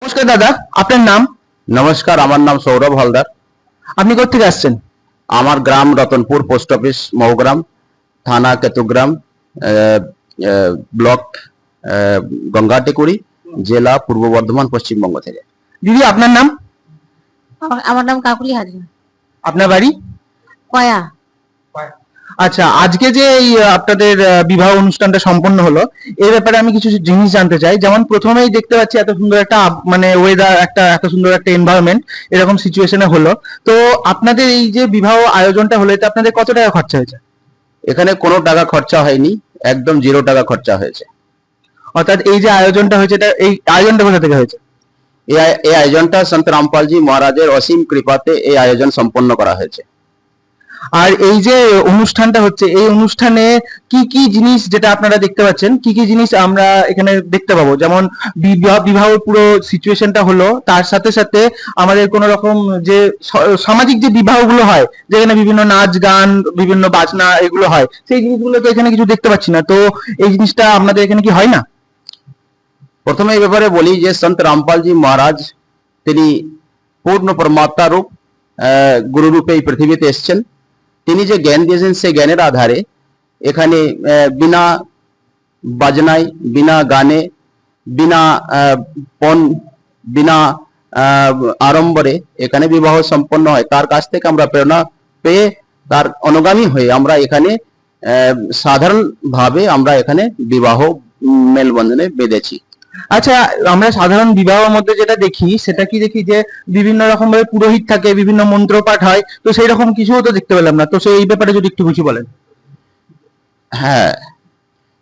নমস্কার দাদা, আপনার নাম? নমস্কার, আমার নাম সৌরভ হালদার। আপনি কোথা থেকে আসছেন? আমার গ্রাম রতনপুর, পোস্ট অফিস মৌগ্রাম, থানা কেতুগ্রাম, আহ, আহ, ব্লক গঙ্গাটিকুড়ি, জেলা পূর্ব বর্ধমান, পশ্চিমবঙ্গ থেকে। দিদি আপনার নাম? আমার নাম কাকুলি হাজরা। আপনার বাড়ি? কয়া। আচ্ছা, আজকে যে এই আপনাদের বিবাহ অনুষ্ঠানটা সম্পন্ন হলো, এই ব্যাপারে আমি কিছু জিনিস জানতে চাই। যেমন প্রথমেই দেখতে পাচ্ছি এত সুন্দর একটা মানে ওয়েদার, একটা এত সুন্দর একটা এনভায়রনমেন্ট এরকম সিচুয়েশনে হলো। তো আপনাদের এই যে বিবাহ আয়োজনটা হলো, এতে আপনাদের কত টাকা খরচা হয়েছে? এখানে কোনো টাকা খরচা হয়নি, একদম 0 টাকা খরচা হয়েছে। অর্থাৎ এই যে আয়োজনটা হয়েছে, এই আয়োজনটা কোথা থেকে হয়েছে? এই আয়োজনটা সন্ত রামপালজি মহারাজের অসীম কৃপাতে এই আয়োজন সম্পন্ন করা হয়েছে। আর এই যে অনুষ্ঠানটা হচ্ছে, এই অনুষ্ঠানে কি কি জিনিস, যেটা আপনারা দেখতে পাচ্ছেন, কি কি জিনিস আমরা এখানে দেখতে পাবো? যেমন বিবাহের পুরো সিচুয়েশনটা হলো, তার সাথে সাথে আমাদের কোন রকম যে সামাজিক যে বিবাহগুলো হয়, যেখানে বিভিন্ন নাচ গান, বিভিন্ন বাজনা এগুলো হয়, সেই জিনিসগুলো তো এখানে কিছু দেখতে পাচ্ছি না। তো এই জিনিসটা আপনাদের এখানে কি হয় না? প্রথমে এই ব্যাপারে বলি যে সন্ত রামপালজি মহারাজ তিনি পূর্ণ পরমাত্মা রূপ গুরু রূপে এই পৃথিবীতে এসেছেন। তিনি যে জ্ঞান দিয়েছেন সেই জ্ঞানের আধারে এখানে বিনা বাজনায়, বিনা গানে, বিনা পণ, বিনা আড়ম্বরে এখানে বিবাহ সম্পন্ন হয়। তার কাছ থেকে আমরা প্রেরণা পেয়ে তার অনুগামী হয়ে আমরা এখানে সাধারণ ভাবে আমরা এখানে বিবাহ মেলবন্ধনে বেঁধেছি। আচ্ছা, আমরা সাধারণ বিবাহের মধ্যে যেটা দেখি, সেটা কি দেখি যে বিভিন্ন রকম ভাবে পুরোহিত থাকে, বিভিন্ন মন্ত্র পাঠ হয়, তো সেই রকম কিছুও তো দেখতে পেলাম না। তো সেই ব্যাপারে যদি একটু কিছু বলেন। হ্যাঁ,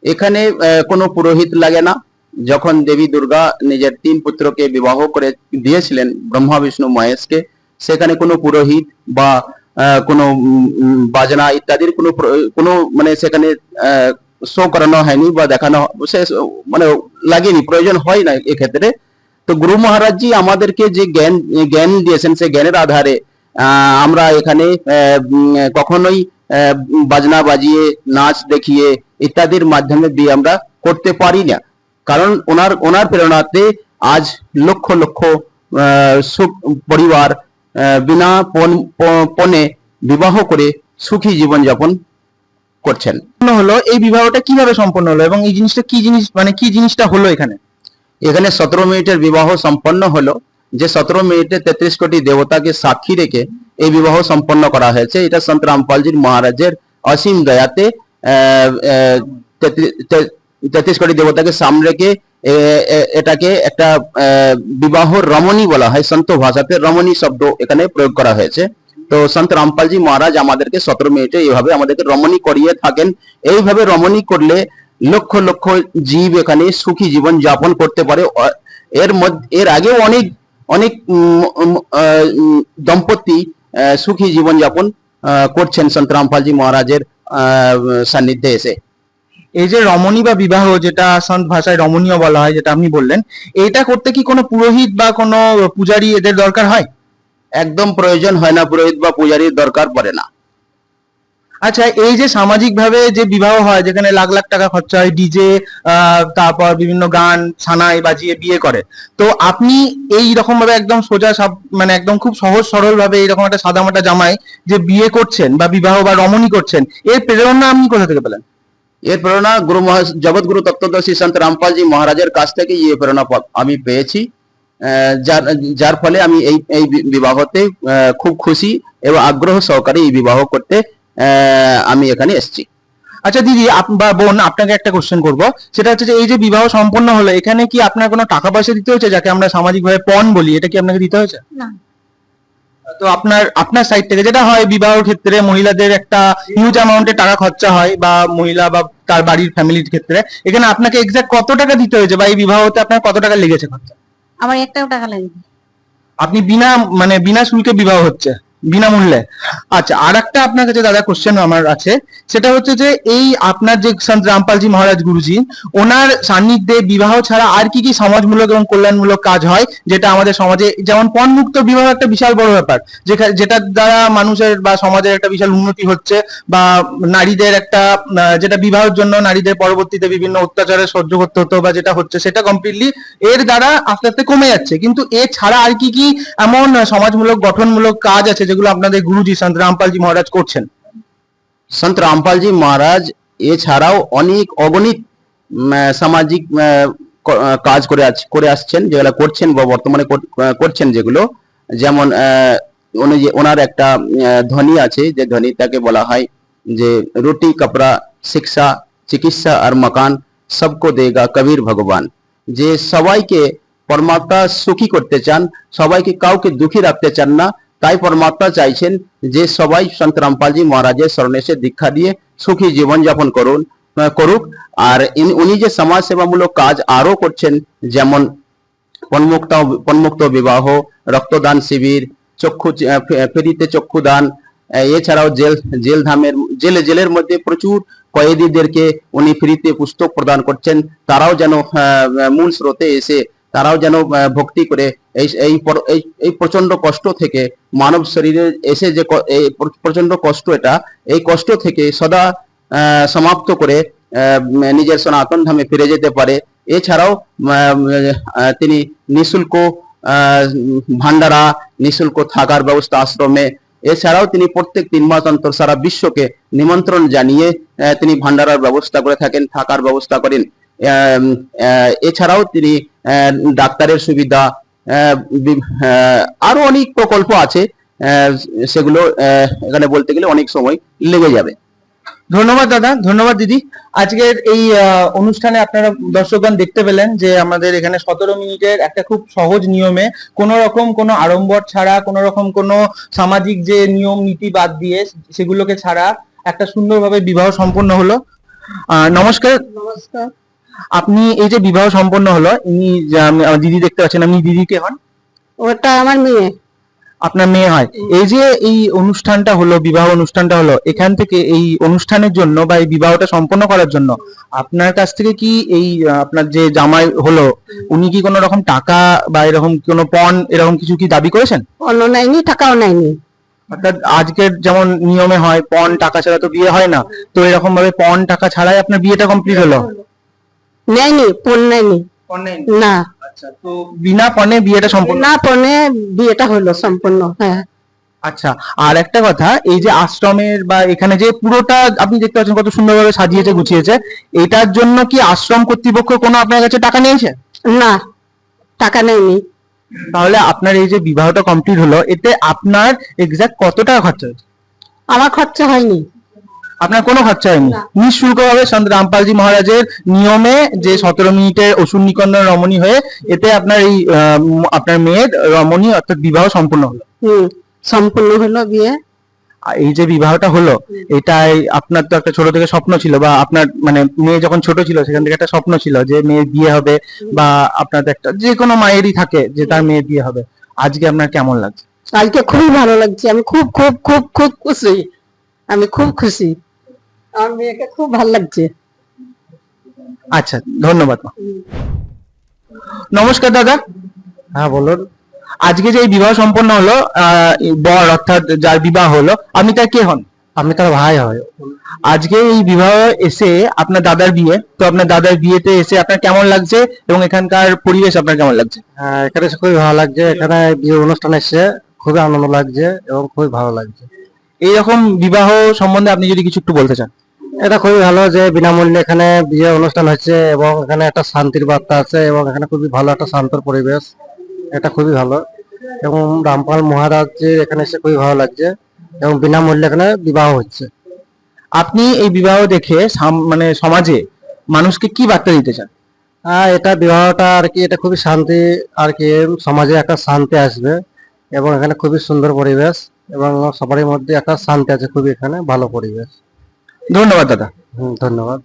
এখানে কোনো পুরোহিত লাগে না। যখন দেবী দুর্গা নিজের 3 পুত্রকে বিবাহ করে দিয়েছিলেন ব্রহ্মা বিষ্ণু মহেশকে, সেখানে কোনো পুরোহিত বা কোনো বাজনা ইত্যাদির কোনো মানে সেখানে শো করানো হয়নি বা দেখানো মানে লাগেনি, প্রয়োজন হয় না এক্ষেত্রে। তো গুরু মহারাজজি আমাদেরকে যে জ্ঞান দিয়েছেন, সেই জ্ঞানের আধারে আমরা এখানে কখনোই বাজনা বাজিয়ে, নাচ দেখিয়ে ইত্যাদির মাধ্যমে দিয়ে আমরা করতে পারি না। কারণ ওনার প্রেরণাতে আজ লক্ষ লক্ষ পরিবার বিনা পণে বিবাহ করে সুখী জীবন যাপন করছেন। হলো এই বিবাহটা কিভাবে সম্পন্ন হলো, এবং এই জিনিসটা কি জিনিস, মানে কি জিনিসটা হলো এখানে? এখানে 17 মিনিটের বিবাহ সম্পন্ন হলো। যে 17 মিনিটে 33 কোটি দেবতাকে সাক্ষী রেখে এই বিবাহ সম্পন্ন করা হয়েছে। এটা সন্ত রামপালজির মহারাজের অসীম দয়াতে 33 কোটি দেবতাকে সামনে রেখে এটাকে একটা বিবাহ রমণী বলা হয়। সন্ত ভাষাতে রমণী শব্দ এখানে প্রয়োগ করা হয়েছে। তো সন্ত রামপালজি মহারাজ আমাদেরকে 17 মিনিটে এইভাবে আমাদেরকে রমণী করিয়ে থাকেন। এইভাবে রমণী করলে লক্ষ লক্ষ জীব এখানে সুখী জীবন যাপন করতে পারে। এর আগেও অনেক অনেক দম্পতি সুখী জীবন যাপন করছেন সন্ত রামপালজি মহারাজের সান্নিধ্যে এসে। এই যে রমণী বা বিবাহ, যেটা সন্ত ভাষায় রমণীয় বলা হয়, যেটা আপনি বললেন, এটা করতে কি কোনো পুরোহিত বা কোনো পূজারী এদের দরকার হয়? একদম প্রয়োজন হয় না, পুরোহিত বা পূজারীর দরকার পড়ে না। আচ্ছা, এই যে সামাজিক ভাবে যে বিবাহ হয়, যেখানে লাখ লাখ টাকা খরচা হয়, ডিজে, তারপর বিভিন্ন গান সানাই বাজিয়ে বিয়ে করে, তো আপনি এই রকম ভাবে একদম সোজা মানে একদম খুব সহজ সরল ভাবে এইরকম একটা সাদামাটা জামায় যে বিয়ে করছেন বা বিবাহ বা রমণী করছেন, এর প্রেরণা আপনি কোথা থেকে পেলেন? এর প্রেরণা জগৎগুরু তত্ত্বদর্শী সন্ত রামপালজি মহারাজের কাছ থেকে এই প্রেরণা আমি পেয়েছি। যার ফলে আমি এই বিবাহতে খুব খুশি এবং আগ্রহ সহকারে এই বিবাহ করতে আমি এখানে এসেছি। আচ্ছা দিদি বা বোন, আপনাকে একটা কোশ্চেন করব, সেটা হচ্ছে যে এই যে বিবাহ সম্পন্ন হলো, এখানে কি আপনার কোনো টাকা পয়সা দিতে হয়েছে, যাকে আমরা সামাজিক ভাবে পণ বলি, এটা কি আপনাকে দিতে হয়েছে? না। তো আপনার সাইড থেকে যেটা হয় বিবাহের ক্ষেত্রে, মহিলাদের একটা হিউজ অ্যামাউন্টের টাকা খরচা হয়, বা মহিলা বা তার বাড়ির ফ্যামিলির ক্ষেত্রে, এখানে আপনাকে এক্সাক্ট কত টাকা দিতে হয়েছে, বা এই বিবাহতে আপনার কত টাকা লেগেছে খরচা? আমার 1 টাকাও টাকা লাগেনি। আপনি বিনা শুল্কে বিবাহ হচ্ছে, বিনামূল্যে। আচ্ছা, আর একটা আপনার কাছে দাদা কোশ্চেন আমার আছে, সেটা হচ্ছে যে এই আপনার যে সন্ত রামপালজি মহারাজ গুরুজি, ওনার সান্নিধ্যে বিবাহ ছাড়া আর কি কি সমাজমূলক এবং কল্যাণমূলক কাজ হয়, যেটা আমাদের সমাজে, যেমন পণমুক্ত বিবাহ একটা বিশাল বড় ব্যাপার, যেটার দ্বারা মানুষের বা সমাজের একটা বিশাল উন্নতি হচ্ছে, বা নারীদের একটা যেটা বিবাহের জন্য নারীদের পরবর্তীতে বিভিন্ন অত্যাচারের সহ্য করতে হতো বা যেটা হচ্ছে সেটা কমপ্লিটলি এর দ্বারা আস্তে আস্তে কমে যাচ্ছে। কিন্তু এ ছাড়া আর কি কি এমন সমাজমূলক গঠনমূলক কাজ আছে যেগুলো আপনাদের গুরুজি সন্ত রামপালজি মহারাজ করছেন? সন্ত রামপালজি মহারাজ এছাড়াও অনেক অগণিত সামাজিক কাজ করে আসছেন, যেগুলো করছেন বা বর্তমানে করছেন, যেগুলো যেমন ওনার একটা ধ্বনি আছে, যে ধ্বনিটাকে বলা হয় যে রুটি কাপড়া শিক্ষা চিকিৎসা আর মকান সবকো দেগা কবির ভগবান। যে সবাইকে পরমাত্মা সুখী করতে চান, সবাইকে কাউকে দুঃখী রাখতে চান না, তাই পরমাত্মা চাইছেন যে সবাই সন্ত রামপালজি মহারাজের শরণে এসে দীক্ষা দিয়ে সুখী জীবন যাপন করুক। আর উনি যে সমাজ সেবামূলক কাজ আরো করছেন, যেমন পণমুক্ত বিবাহ, রক্তদান শিবির, ফ্রিতে চক্ষুদান, এছাড়াও জেলের মধ্যে প্রচুর কয়েদিদেরকে উনি ফ্রিতে পুস্তক প্রদান করছেন, তারাও যেন মূল স্রোতে এসে তারাও যেন ভক্তি করে এই প্রচন্ড কষ্ট থেকে, মানব শরীরে এসে যে এই প্রচন্ড কষ্ট, এই কষ্ট থেকে সদা সমাপ্ত করে নিজের সনাতন ধামে ফিরে যেতে পারে। এছাড়াও তিনি নিঃশুল্ক ভান্ডারা, নিঃশুল্ক থাকার ব্যবস্থা আশ্রমে, এছাড়াও তিনি প্রত্যেক 3 মাস অন্তর সারা বিশ্বকে নিমন্ত্রণ জানিয়ে তিনি ভান্ডারার ব্যবস্থা করে থাকেন, থাকার ব্যবস্থা করেন। এছাড়াও তিনি ডাক্তারের সুবিধা, আরো অনেক প্রকল্প আছে, সেগুলো এখানে বলতে গেলে অনেক সময় লেগে যাবে। ধন্যবাদ দাদা, ধন্যবাদ দিদি। আজকের এই অনুষ্ঠানে আপনারা দর্শকগণ দেখতে পেলেন যে আমাদের এখানে 17 মিনিটের একটা খুব সহজ নিয়মে, কোন রকম কোনো আড়ম্বর ছাড়া, কোন রকম কোনো সামাজিক যে নিয়ম নীতি বাদ দিয়ে, সেগুলোকে ছাড়া একটা সুন্দরভাবে বিবাহ সম্পন্ন হলো। নমস্কার। নমস্কার। আপনি এই যে বিবাহ সম্পন্ন হলো, ইনি আমার দিদি দেখতে পাচ্ছেন, আপনি দিদি কে হন? ওটা আমার মেয়ে। আপনার মেয়ে হয়। এই যে এই অনুষ্ঠানটা হলো, বিবাহ অনুষ্ঠানটা হলো, এখান থেকে এই অনুষ্ঠানের জন্য বা এই বিবাহটা সম্পন্ন করার জন্য আপনার কাছ থেকে কি এই আপনার যে জামাই হলো, উনি কি কোনো রকম টাকা বা এরকম কোনো পণ এরকম কিছু কি দাবি করেছেন? অন্য নেয়নি, টাকাও নেয়নি। অর্থাৎ আজকের যেমন নিয়মে হয় পণ টাকা ছাড়া তো বিয়ে হয় না, তো এরকম ভাবে পণ টাকা ছাড়াই আপনার বিয়েটা কমপ্লিট হলো? নেয়নি, পণ নেয়নি। পণ নেয়নি? না। আচ্ছা, তো বিনা পণে বিয়েটা সম্পূর্ণ? না, পণে বিয়েটা হলো সম্পূর্ণ। হ্যাঁ। আচ্ছা, আর একটা কথা, এই যে আশ্রমের বা এখানে যে পুরোটা আপনি দেখতে পাচ্ছেন কত সুন্দরভাবে সাজিয়েছে গুছিয়েছে, এটার জন্য কি আশ্রম কর্তৃপক্ষ কোনো আপনার কাছে টাকা নিয়েছে? না, টাকা নেয়নি। তাহলে আপনার এই যে বিবাহটা কমপ্লিট হলো, এতে আপনার এক্সাক্ট কত টাকা খরচা হয়েছে? আমার খরচা হয়নি। আপনার কোনো খরচা হয়নি? না। নিঃশুল্ক ভাবে সন্ত রামপালজি মহারাজের নিয়মে যে 17 মিনিটের অসুর নিকন্দন রমণী হয়ে, এতে আপনার এই আপনার মেয়ের রমণী অর্থাৎ বিবাহ সম্পূর্ণ হলো। সম্পূর্ণ হলো বিয়ে। আর এই যে বিবাহটা হলো, এটাই আপনার তো একটা ছোট থেকে স্বপ্ন ছিল, বা আপনার মানে মেয়ে যখন ছোট ছিল সেখান থেকে একটা স্বপ্ন ছিল যে মেয়ের বিয়ে হবে, বা আপনার তো একটা যে কোনো মায়েরই থাকে যে তার মেয়ের বিয়ে হবে। আজকে আপনার কেমন লাগছে? আজকে খুবই ভালো লাগছে। আমি খুব খুব খুব খুব খুশি। আমি খুব খুশি। আমার মেয়েকে খুব ভালো লাগছে। আচ্ছা, ধন্যবাদ। নমস্কার দাদা। হ্যাঁ বলুন। আজকে যে এই বিবাহ সম্পন্ন হলো, এই বর অর্থাৎ যার বিবাহ হলো, আপনি তার কে হন? আমি তার ভাই হয়। আজকে এই বিবাহ এসে আপনার দাদার বিয়ে, তো আপনার দাদার বিয়েতে এসে আপনার কেমন লাগছে এবং এখানকার পরিবেশ আপনার কেমন লাগছে? হ্যাঁ, এখানে এসে খুবই ভালো লাগছে। এখানে বিয়ে অনুষ্ঠানে এসে খুবই আনন্দ লাগছে এবং খুবই ভালো লাগছে। এইরকম বিবাহ সম্বন্ধে আপনি যদি কিছু একটু বলতে চান। এটা খুবই ভালো যে বিনামূল্যে এখানে বিয়ে অনুষ্ঠান হচ্ছে এবং এখানে একটা শান্তির বার্তা আছে এবং এখানে খুবই ভালো একটা শান্ত পরিবেশ। এটা খুবই ভালো এবং রামপাল মহারাজ যে এখানে এসে খুবই ভালো লাগছে এবং বিনামূল্যে এখানে বিবাহ হচ্ছে। আপনি এই বিবাহ দেখে মানে সমাজে মানুষকে কি বার্তা দিতে চান? এটা বিবাহটা আর কি, এটা খুবই শান্তি আর কি, সমাজে একটা শান্তি আসবে এবং এখানে খুবই সুন্দর পরিবেশ এবং সবারই মধ্যে একটা শান্তি আছে, খুবই এখানে ভালো পরিবেশ। ধন্যবাদ দাদা। ধন্যবাদ।